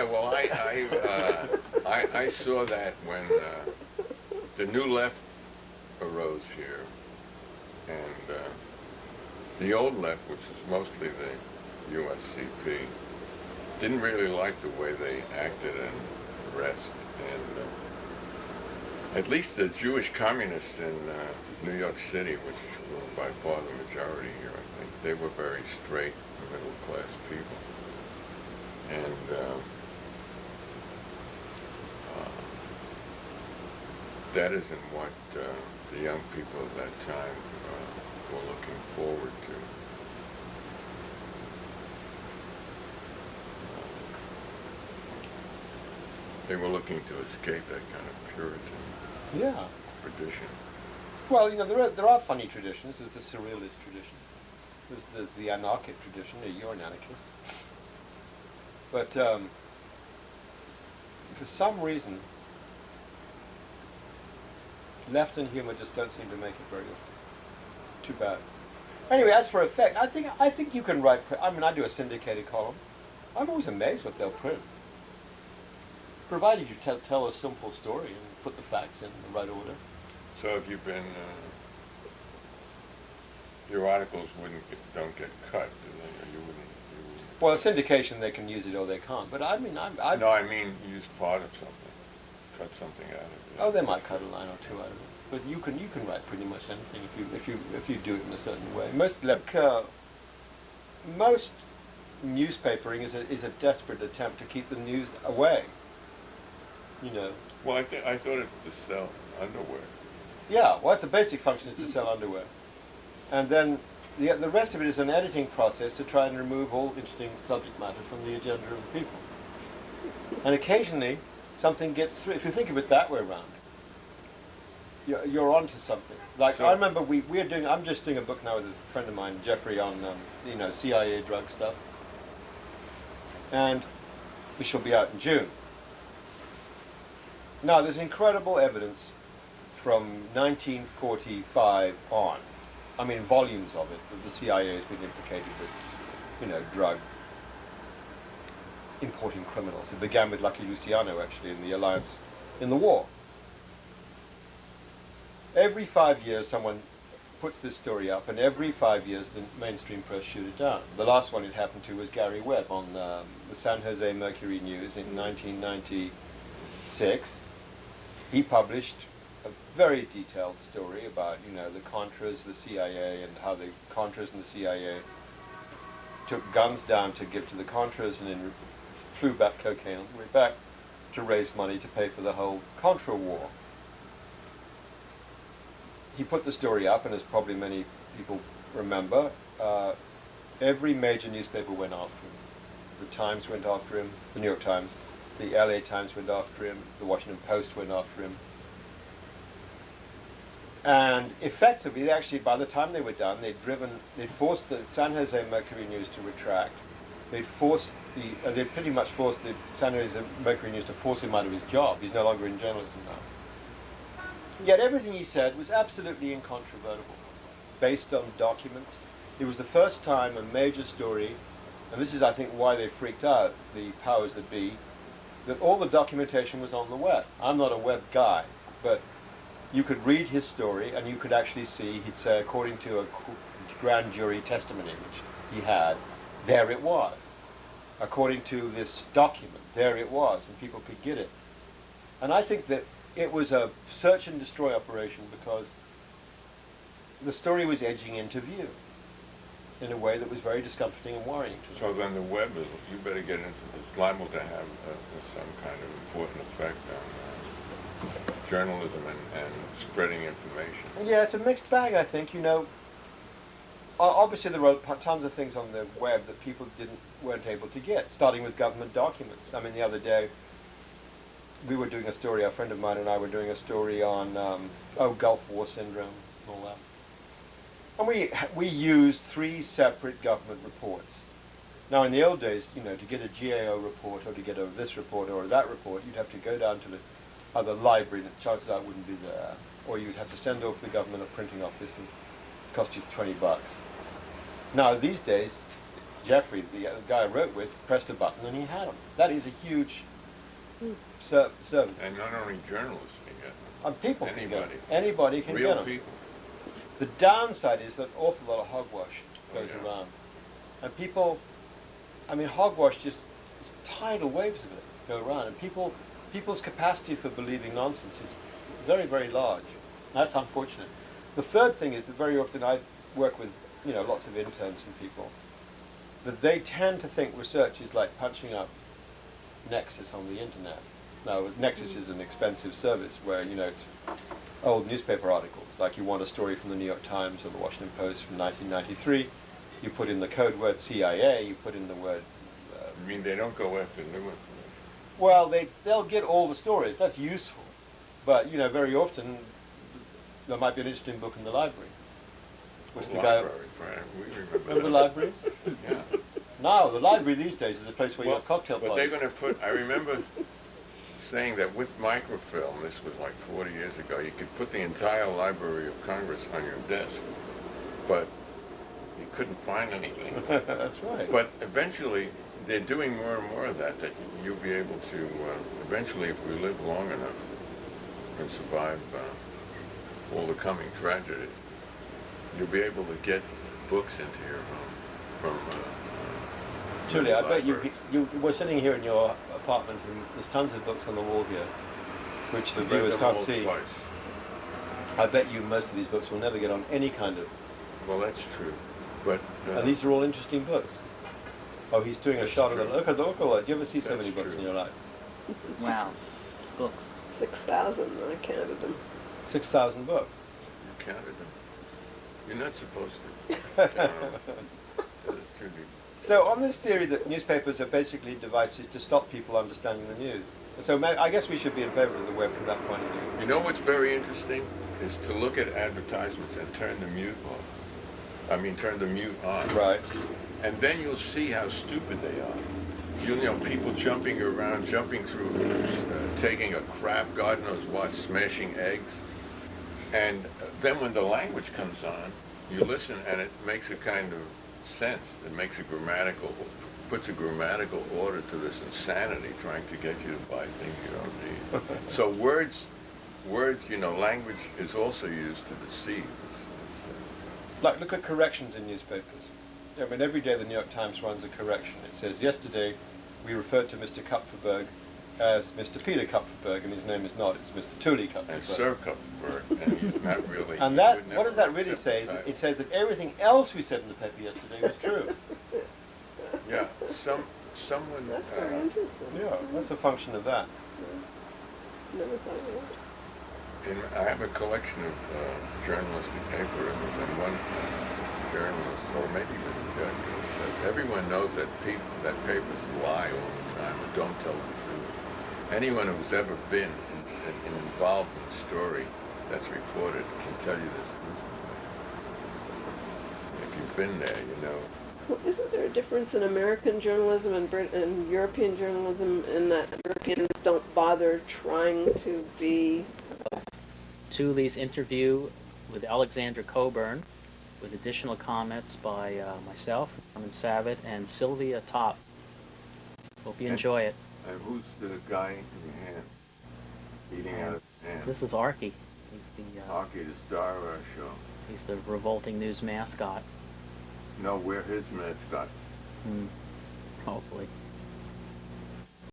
Yeah, well, I saw that when the new left arose here, and the old left, which is mostly the USCP, didn't really like the way they acted and the rest. And at least the Jewish communists in New York City, which were by far the majority here, I think, they were very straight, middle-class people. And that isn't what the young people at that time were looking forward to. They were looking to escape that kind of Puritan tradition. Well, you know, there are funny traditions. There's the surrealist tradition. There's the anarchic tradition. You're an anarchist. But for some reason, left and humor just don't seem to make it very good. Too bad. Anyway, as for effect, I think you can write. I mean, I do a syndicated column. I'm always amazed what they'll print, provided you tell a simple story and put the facts in the right order. So have you been? Your articles don't get cut, do they? Or you wouldn't. Well, syndication, they can use it or they can't. But I mean, No, I mean use part of something, cut something out of it. Oh, they might cut a line or two out of it. But you can write pretty much anything if you do it in a certain way. Most newspapering is a desperate attempt to keep the news away. You know. Well, I thought it's to sell underwear. Yeah, well, that's the basic function, is to sell underwear, and then the rest of it is an editing process to try and remove all interesting subject matter from the agenda of the people. And occasionally, something gets through. If you think of it that way around, you're onto something. Like, so I remember I'm just doing a book now with a friend of mine, Jeffrey, on CIA drug stuff, and which will be out in June. Now, there's incredible evidence from 1945 on. I mean, volumes of it, that the CIA has been implicated with, drug importing criminals. It began with Lucky Luciano, actually, in the alliance in the war. Every 5 years, someone puts this story up, and every 5 years, the mainstream press shoot it down. The last one it happened to was Gary Webb on the San Jose Mercury News in 1996. He published a very detailed story about, the Contras, the CIA, and how the Contras and the CIA took guns down to give to the Contras and then flew back cocaine all the way back to raise money to pay for the whole Contra war. He put the story up, and as probably many people remember, every major newspaper went after him. The Times went after him, the New York Times, the LA Times went after him, the Washington Post went after him. And effectively, actually, by the time they were done, they'd forced the San Jose Mercury News to retract. They'd pretty much forced the San Jose Mercury News to force him out of his job. He's no longer in journalism now. Yet everything he said was absolutely incontrovertible, based on documents. It was the first time a major story, and this is, I think, why they freaked out, the powers that be, that all the documentation was on the web. I'm not a web guy, but you could read his story, and you could actually see, he'd say, according to a grand jury testimony, which he had, there it was. According to this document, there it was, and people could get it. And I think that it was a search and destroy operation because the story was edging into view in a way that was very discomforting and worrying to them. So then the web is, you better get into this, liable to have some kind of important effect on journalism and spreading information. Yeah, it's a mixed bag, I think. Obviously there were tons of things on the web that people weren't able to get, starting with government documents. I mean, the other day, we were doing a story, a friend of mine and I were doing a story on, Gulf War syndrome and all that. And we used 3 separate government reports. Now, in the old days, to get a GAO report or to get this report or that report, you'd have to go down to the other library that chances are wouldn't be there, or you'd have to send off to the government a printing office and it cost you $20. Now, these days, Jeffrey, the guy I wrote with, pressed a button and he had them. That is a huge service. And not only journalists can get them. And people Anybody. can get them. Anybody can Real get them. people. The downside is that an awful lot of hogwash goes Oh, yeah. around. And people, I mean, hogwash just, it's tidal waves of it go around. And people's capacity for believing nonsense is very, very large. That's unfortunate. The third thing is that very often I work with, lots of interns and people, that they tend to think research is like punching up Nexus on the internet. Now, Nexus is an expensive service where, it's old newspaper articles. Like you want a story from the New York Times or the Washington Post from 1993, you put in the code word CIA, you put in the word... You mean they don't go after new information? Well, they'll get all the stories. That's useful. But, very often there might be an interesting book in the library. Which the guy... Library, Brian. We Remember libraries? Yeah. Now, the library these days is a place where you have cocktail But parties. they're going to put, I remember saying that with microfilm, this was like 40 years ago, you could put the entire Library of Congress on your desk, but you couldn't find anything. That's right. But eventually, they're doing more and more of that you'll be able to, eventually, if we live long enough and survive all the coming tragedy, you'll be able to get books into your home from Tuli, I bet library. we're sitting here in your apartment and there's tons of books on the wall here, which the I've read viewers them can't all see. twice. I bet you most of these books will never get on any kind of... Well, that's true. But And these are all interesting books. Oh, he's doing a That's shot of true. the... Look at that. Do you ever see so That's many books true. in your life? Wow. Books. 6,000, I counted them. 6,000 books. you counted them. You're not supposed to. That's too deep. So on this theory that newspapers are basically devices to stop people understanding the news. So I guess we should be in favor of the web from that point of view. You know what's very interesting is to look at advertisements and turn the mute off. I mean, turn the mute on. Right. And then you'll see how stupid they are. You know, people jumping around, jumping through hoops, taking a crap, God knows what, smashing eggs. And then when the language comes on, you listen and it makes a kind of sense. It makes puts a grammatical order to this insanity trying to get you to buy things you don't need. So words, language is also used to deceive. Like, look at corrections in newspapers. I mean, every day the New York Times runs a correction. It says, yesterday we referred to Mr. Kupferberg as Mr. Peter Kupferberg, and his name is not, it's Mr. Tuli And Kupferberg. Sir Kupferberg, and he's not really. And he that, would what does that never really accept say? the title. It says that everything else we said in the paper yesterday was true. Yeah, someone. That's very interesting. Yeah, that's a function of that. Never thought of that. I have a collection of journalistic papers, and one journalist, or maybe even a judge, says everyone knows that papers lie all the time and don't tell the truth. Anyone who's ever been involved in a story that's reported can tell you this instantly. If you've been there, you know. Well, isn't there a difference in American journalism and European journalism in that Europeans don't bother trying to be... Tuli's interview with Alexandra Cockburn, with additional comments by myself, Norman Savitt, and Sylvia Top. Hope you enjoy it. And who's the guy in your hand? Eating out of his hand. This is Archie. He's the Hockey, the star of our show. he's the revolting news mascot. No, we're his mascot. Hopefully.